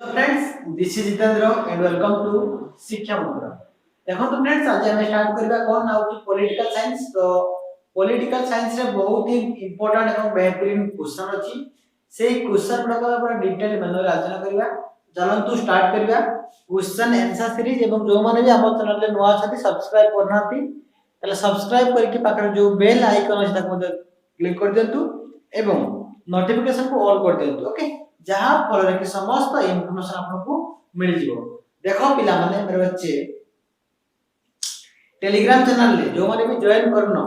So friends, this is Jitendra and welcome to शिक्षा मंत्र। देखो तो फ्रेंड्स आज हम स्टार्ट करबा कोन आउ कि पॉलिटिकल साइंस। तो पॉलिटिकल साइंस रे बहुत ही इंपोर्टेंट एवं बेहतरीन क्वेश्चन अछि। सेही क्वेश्चन गुडा को पूरा डिटेल मेनू आलोचना करबा। चलंतु स्टार्ट करबा क्वेश्चन आंसर सीरीज एवं जो माने भी हमर चैनल रे नवा छथि सब्सक्राइब करनाथि तले सब्सक्राइब करके पाखर जो बेल आइकन अछि ताको मते क्लिक कर देंतु एवं नोटिफिकेशन को ऑल कर देंतु। ओके, जहां फल रे कि समस्त इंफॉर्मेशन आपको मिल जिवो। देखो पिला माने मेरे बच्चे टेलीग्राम चैनल ले जो माने भी ज्वाइन करनो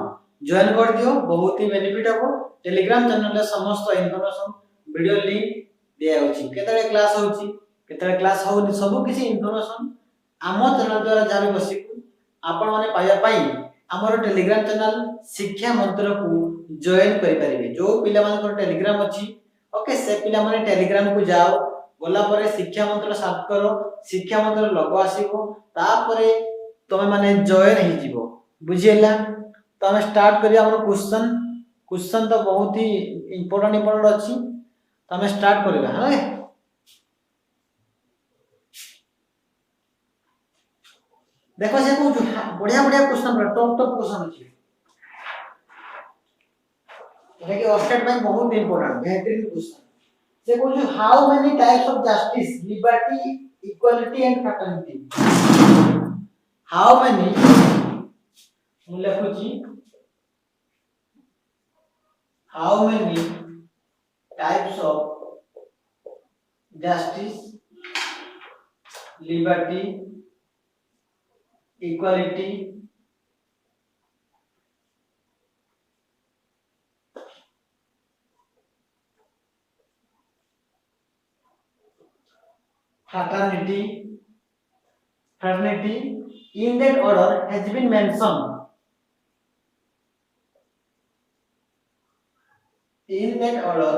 ज्वाइन कर दियो, बहुत ही बेनिफिट हबो। टेलीग्राम चैनल ले समस्त इंफॉर्मेशन वीडियो लिंक दिया होची, केतरे क्लास होची केतरे क्लास होनी सब किसी इंफॉर्मेशन आमो चैनल द्वारा जाने बसिकु आपण माने पाया पाई हमर टेलीग्राम चैनल शिक्षा मंत्र को ज्वाइन करि परिबे। जो पिला मान टेलीग्राम अछि ओके, से पिला माने टेलीग्राम को जाओ, गला परे शिक्षा मंत्र सर्च करो, शिक्षा मंत्र लोगो आसीबो, तापरे तमे माने जॉइन ही जीवो। बुझियला तो हम स्टार्ट करिया हमर क्वेश्चन। क्वेश्चन तो बहुत ही इंपोर्टेंट अछि, तो हम स्टार्ट करिया। हां, देखो से को बढ़िया बढ़िया क्वेश्चन टॉप टॉप क्वेश्चन अछि, जे कि ऑस्टेट में बहुत इंपोर्टेंट बेहतरीन क्वेश्चन। से को how many types of justice, liberty, equality and fraternity. How many ମୁଁ ଲେଖୁଛି how many types of justice, liberty, equality, fraternity in that order has been mentioned. In that order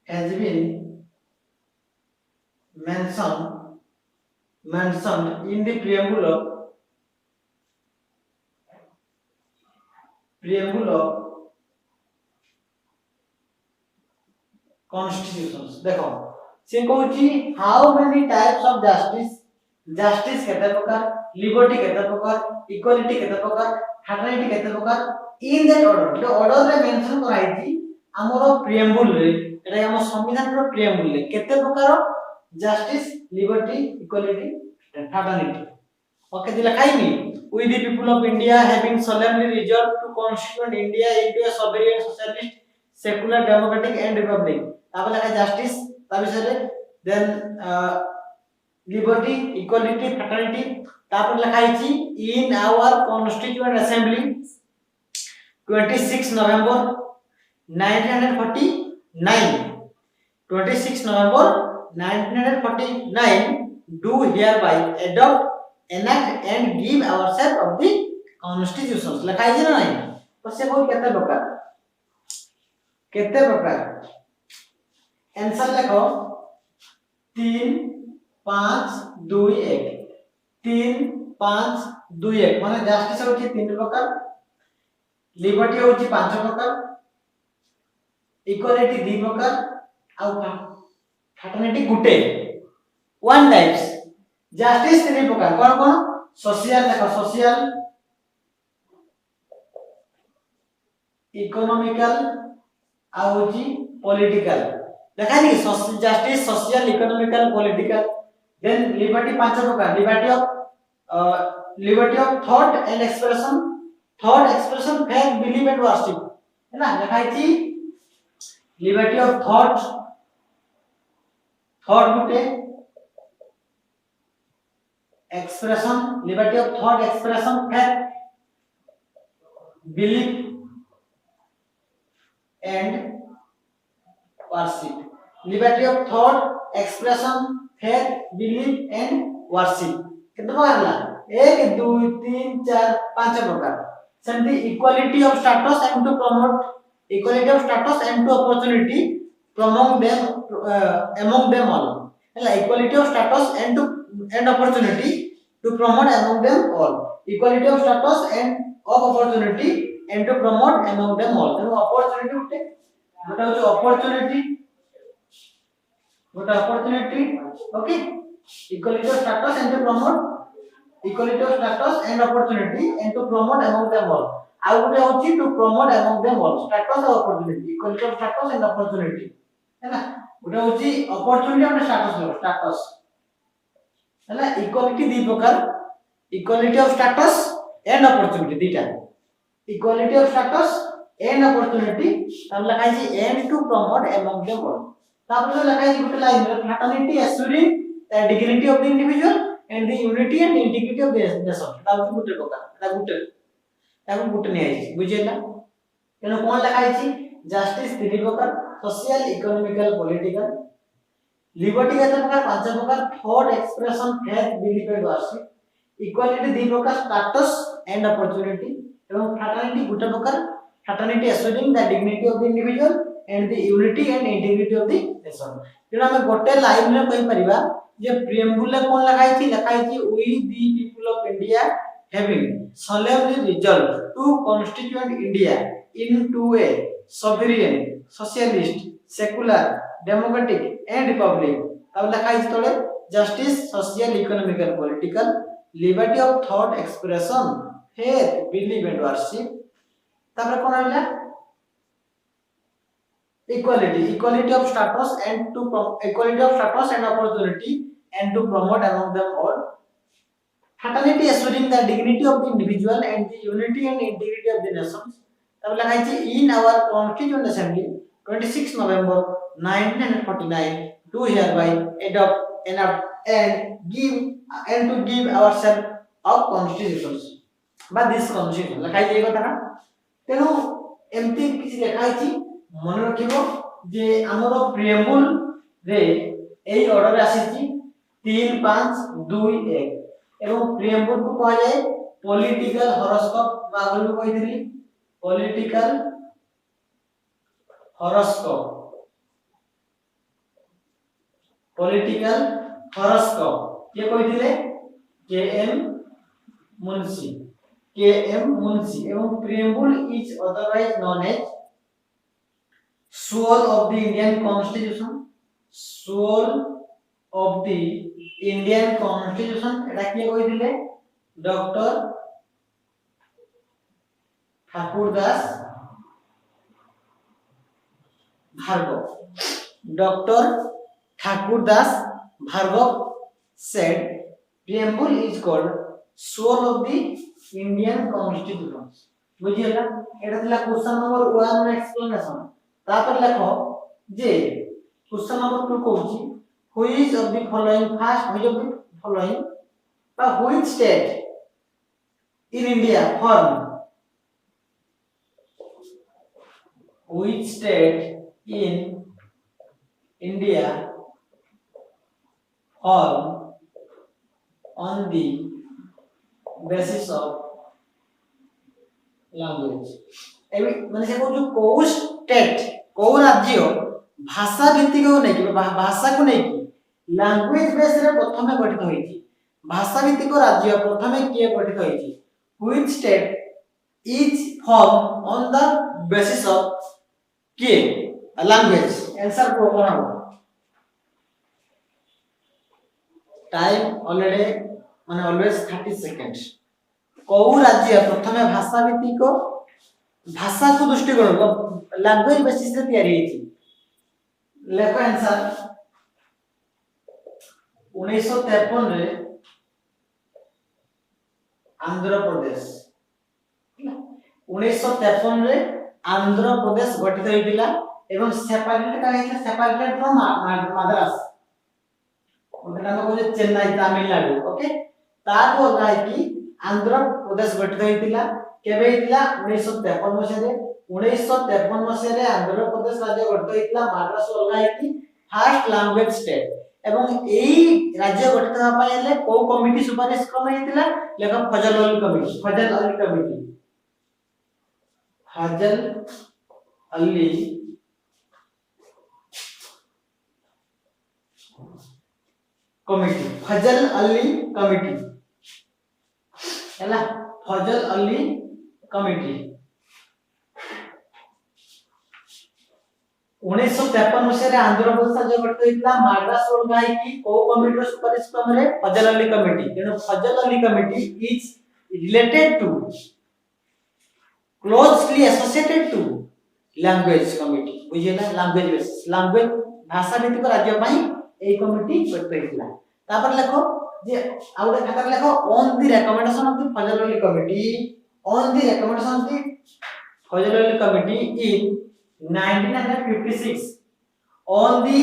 has been mentioned in the preamble of constitutions। देखो से कहूची how many types of justice, justice केते प्रकार, liberty केते प्रकार, equality केते प्रकार, fraternity केते प्रकार, इन दैट ऑर्डर। जो ऑर्डर रे मेंशन कराइची हमरो प्रिएम्बल रे, एटा हम संविधान रो प्रिएम्बल रे केते प्रकार justice, liberty, equality, fraternity okay दिला खाइनी। We the people of India having solemnly resolved to constitute India into a sovereign, socialist, secular, democratic and republic। तापर लगा जस्टिस ता विषय देन लिबर्टी, इक्वालिटी, फ्रैटर्निटी। तापर लिखाइछि in our constituent assembly 26 November 1949, 26 November 1949 do hereby adopt, enact and give ourselves of the constitutions। लिखाइछि ना नहीं, तो से बहुत केते प्रकार आंसर लिखो 3 5 2 1। 3 5 2 1 माने जस्टिस होची 3 प्रकार, लिबर्टी होची 5 प्रकार, इक्वालिटी 2 प्रकार आ फ्रैटर्निटी गुटे 1 टाइप्स। जस्टिस 3 प्रकार कोन कोन? सोशल देखो, सोशल, इकोनॉमिकल आ होची पॉलिटिकल। देखा नहीं justice, social, economical, political. Then liberty 5 प्रकार, liberty of thought and expression, thought expression, faith, belief and worship है ना। लिखाइछि लिबर्टी ऑफ थॉट, थॉट गुटे, expression, liberty of thought expression, faith, belief and worship. Liberty of thought, expression, faith, belief and worship कितना बारला 1 2 3 4 5 प्रकार। सेमती equality of status and to promote, equality of status and to opportunity among them all है। Equality of status and to and opportunity to promote among them all, equality of status and of opportunity and to promote among them all। तो opportunity उठे, मतलब जो opportunity गोटे opportunity okay equality of status and to promote equality of status and opportunity and to promote among them all आ गोटे होची to promote among them all status और opportunity equality of status and opportunity है ना गोटे होची opportunity और status है इक्वालिटी दी प्रकार equality of status and opportunity दीटा equality of status and opportunity तब लिखा है and to promote among them all तब लिखा है गुटे line fraternity assuring the dignity of the individual and the unity and integrity of the nation तब गुटे प्रकार ताको गुटे नै है बुझियला तेनो कोन लिखा है जस्टिस तीन प्रकार सोशल इकोनॉमिकल पॉलिटिकल लिबर्टी केते प्रकार पांच प्रकार thought expression faith belief and worship equality दी प्रकार स्टेटस एंड अपॉर्चुनिटी एवं फ्रेटर्निटी गुटे प्रकार fraternity assuring the dignity of the individual and the unity and integrity of the nation तेना हम गोटे लाइन में कहि परिबा जे प्रियम्बुल कोन लिखा है we the people of India having solemnly resolved to constitute India into a sovereign socialist secular democratic and republic तब लिखा है तोले justice social economical political liberty of thought expression faith belief and worship तब कोन आइला equality of status and to equality of status and opportunity and to promote among them all fraternity assuring the dignity of the individual and the unity and integrity of the nations तब लिखा है in our constituent assembly 26 November 1949 do hereby adopt and to give ourselves of constitutions but this constitution लिखा है ये कथा ना तेनु एमती किसी लिखा है मन रखिबो जे हमरो प्रियम्बुल रे एई ऑर्डर आसीची 3 5 2 1 एवं प्रियम्बुल को कहा जाए पॉलिटिकल हॉरोस्कोप मागल को कहितली पॉलिटिकल हॉरोस्कोप ये कहितले के एम मुंशी एवं preamble is otherwise known as soul of the Indian constitution एटा किए कहितले doctor Thakur Das Bhargava said preamble is called soul of the Indian constitution बुझियला एटा थिला क्वेश्चन नंबर 1 रे एक्सप्लेनेशन तापर लिखो जे क्वेश्चन नंबर 2 कहूची which of the following which state in India formed which state in India formed on the basis of language एबी माने से जो को स्टेट को राज्य भाषा भित्तिक को नहीं भाषा को नहीं लैंग्वेज बेस रे प्रथमे गठित होईची भाषा भित्तिक राज्य प्रथमे किए गठित होईची which state is form on the basis of के लैंग्वेज आंसर को कोन हो टाइम ऑलरेडी माने ऑलवेज 30 सेकंड्स को राज्य प्रथमे भाषा भित्तिक भाषा को दृष्टिकोण लैंग्वेज बेसिस रे तयारी होईची लेखो आंसर 1953 रे आंध्र प्रदेश 1953 रे आंध्र प्रदेश गठित होइतिला एवं सेपरेट का है सेपरेटेड फ्रॉम मद्रास उनका नाम को चेन्नई तमिलनाडु ओके तार को है कि आंध्र प्रदेश गठित होइतिला केबे होइतिला 1953 मसिया रे 1953 मसिया रे आंध्र प्रदेश राज्य गठित होइतिला मद्रास अलगा है कि फर्स्ट लैंग्वेज स्टेट एवं एई राज्य गठित होबा पय ले को कमिटी सुपारिश क्रम हेतिला लेखा फजल अली कमिटी फजल अली कमिटी हैला फजल अली कमिटी 1953 मसीह आंध्र प्रदेश राज्य गठित होइतला माद्रास रोड गायकी को कमिटी रो सुपारिश क्रम रे फजल अली कमिटी तेनो Fazal Ali committee is related to closely associated to language committee बुझिला लैंग्वेज बेसिस लैंग्वेज भाषा भित्तिक राज्य पई ए कमिटी गठित होइतला तापर लेखो जे आउडा खातार लेखो on the recommendation of the Fazal Ali committee on the recommendation of the Fazal Ali committee in 1956 on the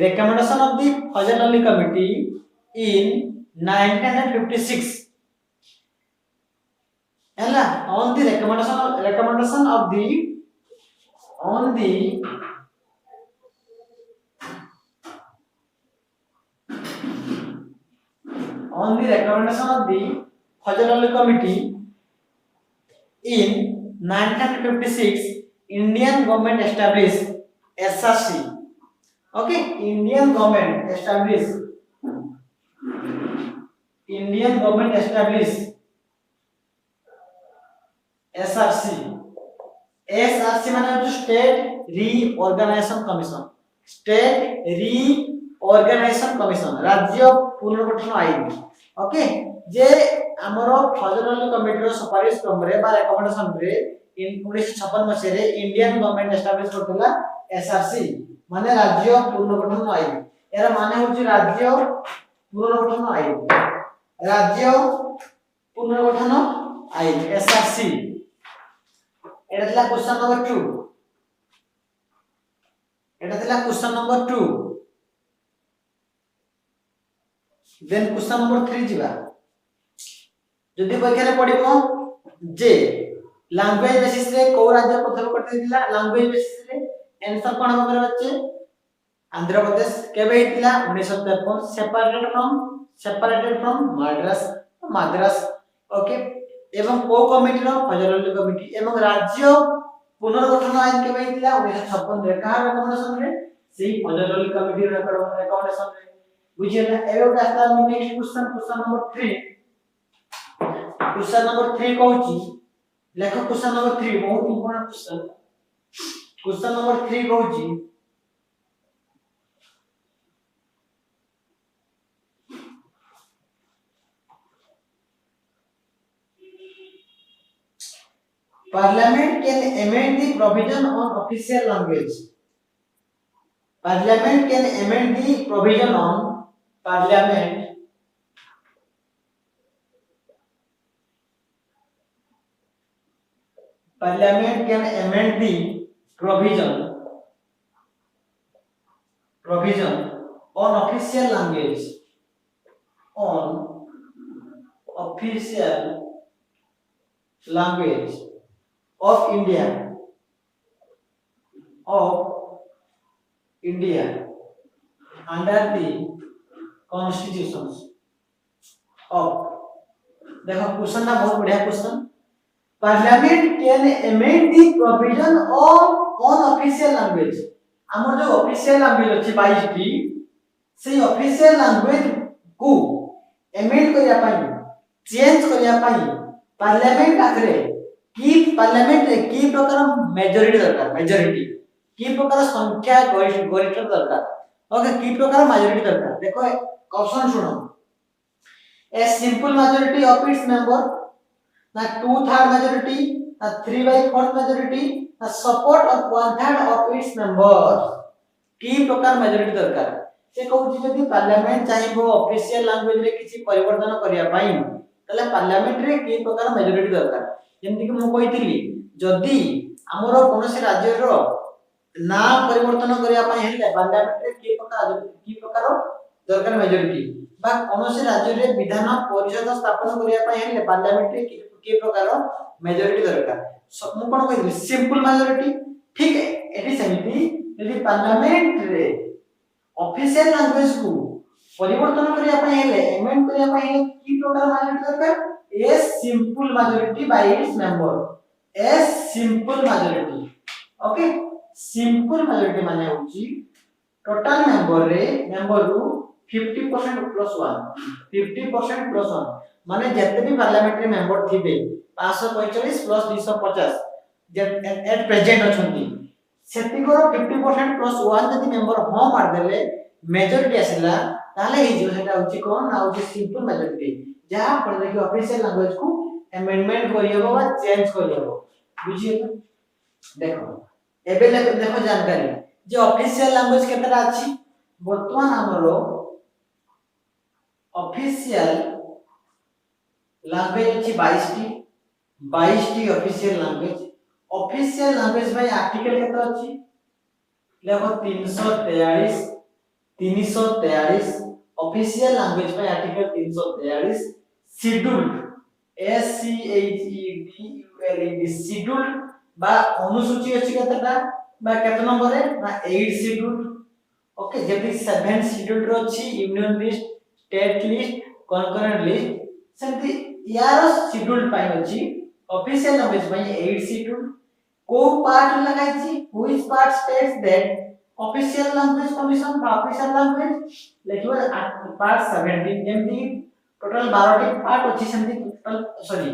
recommendation of the Fazal Ali Committee in 1956 ella on the recommendation of the on the recommendation of the Fazal Ali Committee in 1956 Indian government established SRC. Okay, Indian government established SRC. SRC माने जो state reorganisation commission state reorganisation commission राज्य पुनर्गठन आईन okay जे हमरो फजल Ali committee रो सुपारिश क्रम रे बा recommendation रे इन 1956 मसीह रे इंडियन गवर्नमेंट एस्टैब्लिश करथला एसआरसी माने राज्य पुनर्गठन आईन एरा माने होची राज्य पुनर्गठन आईन एसआरसी एटा थिला question number 2 then question number 3 जिबा जदि परीक्षा रे पडिबो जे लैंग्वेज बेसिस रे को राज्य प्रथम करते दिला लैंग्वेज बेसिस रे आंसर कोन हो करे बच्चे आंध्र प्रदेश केबे हितला 1953 सेपरेटेड फ्रॉम मद्रास ओके एवं को कमिटी रो फजल अली कमिटी एवं राज्य पुनर्गठन आईन केबे हितला 1956 रे कहा रिकमेंडेशन रे सेही फजल अली कमिटी रो रिकमेंडेशन रे बुझियला एबे आस्ता नेक्स्ट क्वेश्चन नंबर 3 कहूची लेखो क्वेश्चन नंबर 3 बहुत इंपोर्टेंट क्वेश्चन नंबर 3 कहूची Parliament can amend the provision on official language. Parliament can amend the provision on Parliament can amend the provision on official language of India under the constitutions of देखो question ना बहुत बढ़िया question Parliament can amend the provision on official language हमर जो official language अछि 22 T से official language को amend करिया पाई चेंज करिया पाई पार्लियामेंट आखरे पार्लियामेंट रे की प्रकार मेजॉरिटी की प्रकार संख्या गरिष्ठ दरकार ओके की प्रकार मेजॉरिटी दरकार देखो ऑप्शन सुनो a simple majority of its member ना 2/3 मेजॉरिटी ना 3/4 मेजॉरिटी ना support of 1/3 of its members की प्रकार मेजॉरिटी दरकार से कहू जदी पार्लियामेंट चाहिबो ऑफिशियल लैंग्वेज रे किछि परिवर्तन करिया पाई तले पार्लियामेंट रे की प्रकार मेजॉरिटी दरकार जेमति कि मु कहितली जदी हमरो कोनोसी राज्य रो ना परिवर्तन करिया पाई हेले पार्लियामेंट रे की प्रकार दरकार मेजॉरिटी बा कोनोसी राज्य रे विधान परिषद स्थापन करिया पाई हेले पार्लियामेंट रे की प्रकार मेजॉरिटी दरकार मु कोन कहितली सिंपल मेजॉरिटी ठीक है एठी सेमिति यदि पार्लियामेंट रे ऑफिशियल लैंग्वेज को परिवर्तन करिया पाई हेले एमेंड करिया पाई हेले की प्रकार मेजॉरिटी दरकार a simple majority by its member a simple majority okay simple majority माने होची टोटल मेंबर रु 50% प्लस 1 माने जते भी पार्लियामेंट्री मेंबर थिबे 545 प्लस 250 जे एट प्रेजेंट अछंती सेति को 50% प्लस 1 जदि मेंबर हां मार देले मेजॉरिटी आसिला ताले हे जो सेटा होची कोन ना होची सिंपल मेजॉरिटी जहां पर देखियो ऑफिशियल लैंग्वेज को अमेंडमेंट करियबो बा चेंज करियबो बुझिए देखो एबे देखो जानकारी जे ऑफिशियल लैंग्वेज केतरा अछि वर्तमान हमरो ऑफिशियल लैंग्वेज अछि 22 टी ऑफिशियल लैंग्वेज भाई आर्टिकल केते अछि देखो 343 ऑफिशियल लैंग्वेज भाई आर्टिकल 343 शेड्यूल्ड SCHEDULED शेड्यूल्ड बा अनुसूची अछि केतेटा बा केते नंबर रे ना 8 शेड्यूल्ड ओके जेति 7 शेड्यूल्ड रो अछि union list state list concurrent list सेंति यार शेड्यूल्ड पाइ अछि ऑफिशियल लैंग्वेज भाई 8 शेड्यूल्ड को पार्ट लगाइ छी which part states that official language commission official language लेखिबो पार्ट 17 जेमति टोटल 12 टी पार्ट अछि सेमति टोटल सॉरी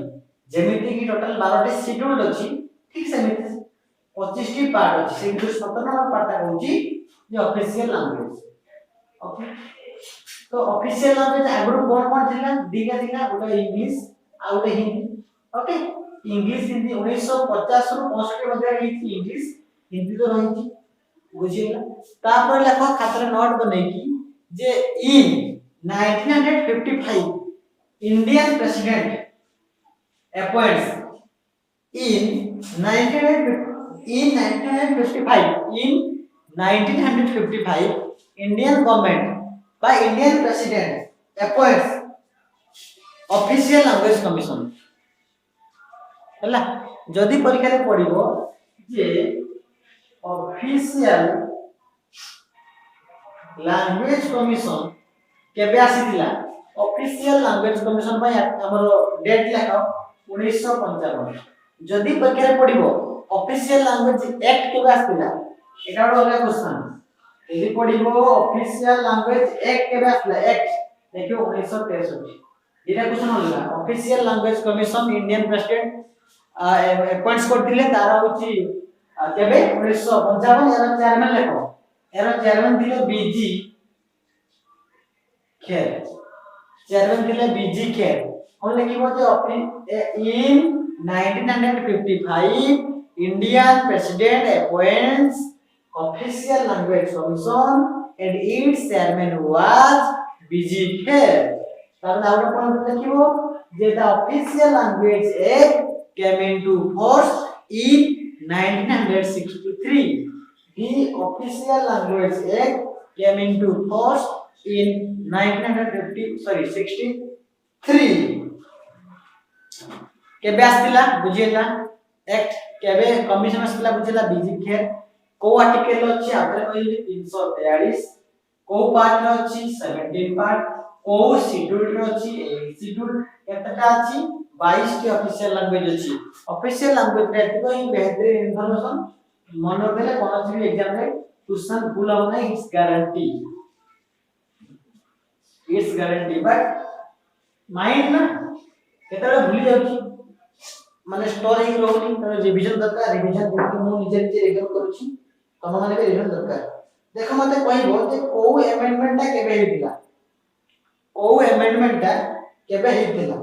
जेमिति की टोटल 12 टी शेड्यूल्ड अछि ठीक सेमिति 25 टी पार्ट अछि से 17 नंबर पार्ट कहउची जे ऑफिशियल लैंग्वेज ओके तो ऑफिशियल लैंग्वेज आगरो कोन थिला दिगा थिला गोटा इंग्लिश आ गोटा हिंदी ओके इंग्लिश हिंदी 1950 रु 65 मध्ये रही इंग्लिश हिंदी तो रही बुझिएला तापर लेखो खातर नोट बनै की जे in 1955 Indian president appoints in 1955 Indian government by Indian president appoints official language commission हला जदि परीक्षा रे पडिबो जे ऑफिशियल लैंग्वेज कमीशन केबे आसीतिला ऑफिशियल लैंग्वेज कमीशन भाई हमर डेट लिखाओ 1955 जदि परीक्षा रे पडिबो ऑफिशियल लैंग्वेज एक्ट केबे आसीतिला एटा वाला क्वेश्चन यदि पडिबो ऑफिशियल लैंग्वेज एक्ट केबे आसीला एक्ट देखियो 1963 एटा क्वेश्चन होला official language commission Indian president appoints करथिले तारा होची केबे 1955 एरा चेयरमैन लेखो एरा चेयरमैन थिले बीजी खेर चेयरमैन थिले बीजी खेर हम लिखिबो जे in 1955 Indian president appoints official language commission and its chairman was B G Kher तार आउट पॉइंट लिखिबो जे the official language act came into force in 1963 the official language act came into force in 63 केबे आस्तिला बुझिएला act केबे commission आस्तिला बुझिएला बीजी खेर को article अछि आपरे कहली 343 को पार्ट अछि 17 पार्ट को शेड्यूल अछि 8 शेड्यूल केतटा अछि 22 टी ऑफिशियल लैंग्वेज अछि ऑफिशियल लैंग्वेज रे तो ही बेहतर इंफॉर्मेशन मन रखले कोन भी एग्जाम रे क्वेश्चन भूल हो ना इट्स गारंटी बट माइंड ना केतरा भूली जाउची माने स्टोर ही रोनी तो रिवीजन दरकार रिवीजन करके मु निजे निजे रिवीजन करूची तम माने के रिवीजन दरकार देखो मते कहबो जे को अमेंडमेंट ता केबे हेतिला को अमेंडमेंट ता केबे हेतिला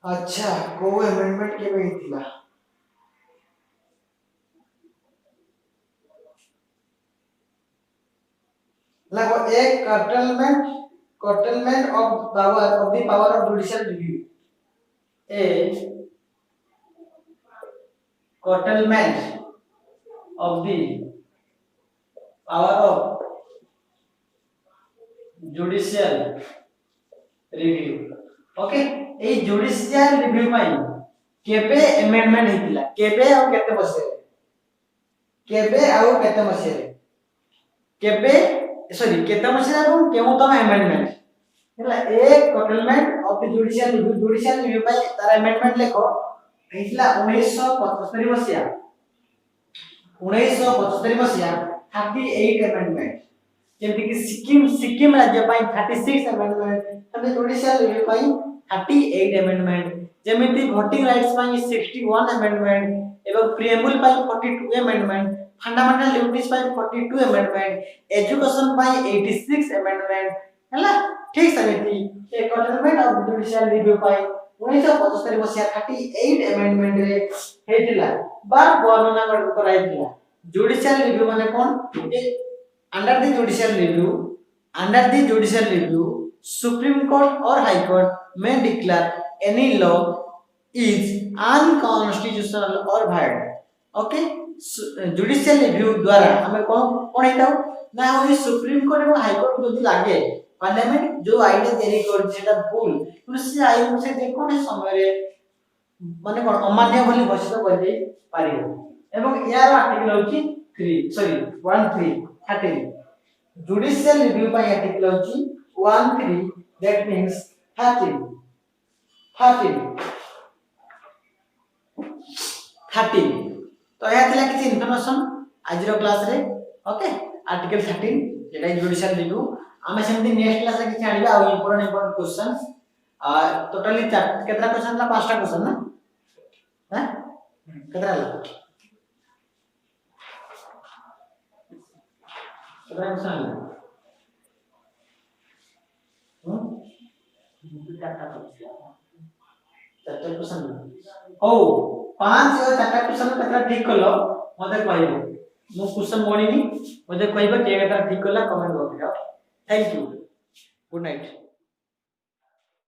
अच्छा को अमेंडमेंट केबे हेतिला लगो एक curtailment of the power of judicial review a curtailment of the power of judicial review okay ए जुडिशियल रिव्यू पाई केबे अमेंडमेंट हेतिला केबे और केते बसे केबे और केते बसे केबे सॉरी केते बसे और केउ तम अमेंडमेंट हला एक curtailment of the judicial review पाई तार अमेंडमेंट लेखो हेतिला 1975 मसिया 1975 मसिया 38 अमेंडमेंट जेमति कि सिक्किम राज्य पई 36 अमेंडमेंट तमे जुडिशियल रिव्यू पई 38 अमेंडमेंट जेमति वोटिंग राइट्स पई 61 अमेंडमेंट एवं प्रीएम्बल पई 42 अमेंडमेंट फंडामेंटल ड्यूटीज पई 42 अमेंडमेंट एजुकेशन पई 86 अमेंडमेंट हला ठीक समिति ए गवर्नमेंट ऑफ जुडिशियल रिव्यू पई 1975 मसिया 38 अमेंडमेंट रे हेतिला बार वर्णना कराइतिला जुडिशियल रिव्यू माने कोन ए under the judicial review Supreme Court और हाई कोर्ट में declare any law is unconstitutional और वायलेट ओके जुडिशियल रिव्यू द्वारा हमें कोन हेताउ ना होई सुप्रीम कोर्ट और हाई कोर्ट जदी लागे पार्लियामेंट जो आईन तैयारी कर सेटा भूल कृषि आईन से जे कोन समय रे माने कोन अमान्य बोली घोषित कर दे पारिबो एवं यार आर्टिकल होची 13 judicial review by article होची 13 that means 13 तो या थिला किछि इन्फॉर्मेशन आज रो क्लास रे ओके आर्टिकल 13 जेटा जुडिशियल रिव्यू हमें सेमती नेक्स्ट क्लास रे किछि आनिबा आ इंपोर्टेंट क्वेश्चंस टोटली केतना क्वेश्चन ला 5टा क्वेश्चन ना हैं केतना ला केतना क्वेश्चन ला चारटा क्वेश्चन ओ 5 और 4टा क्वेश्चन केतना ठीक कलो मते कहबो मु क्वेश्चन मोड़ीनी मते कहबो के केतना ठीक कला कमेंट बॉक्स रे थैंक यू गुड नाइट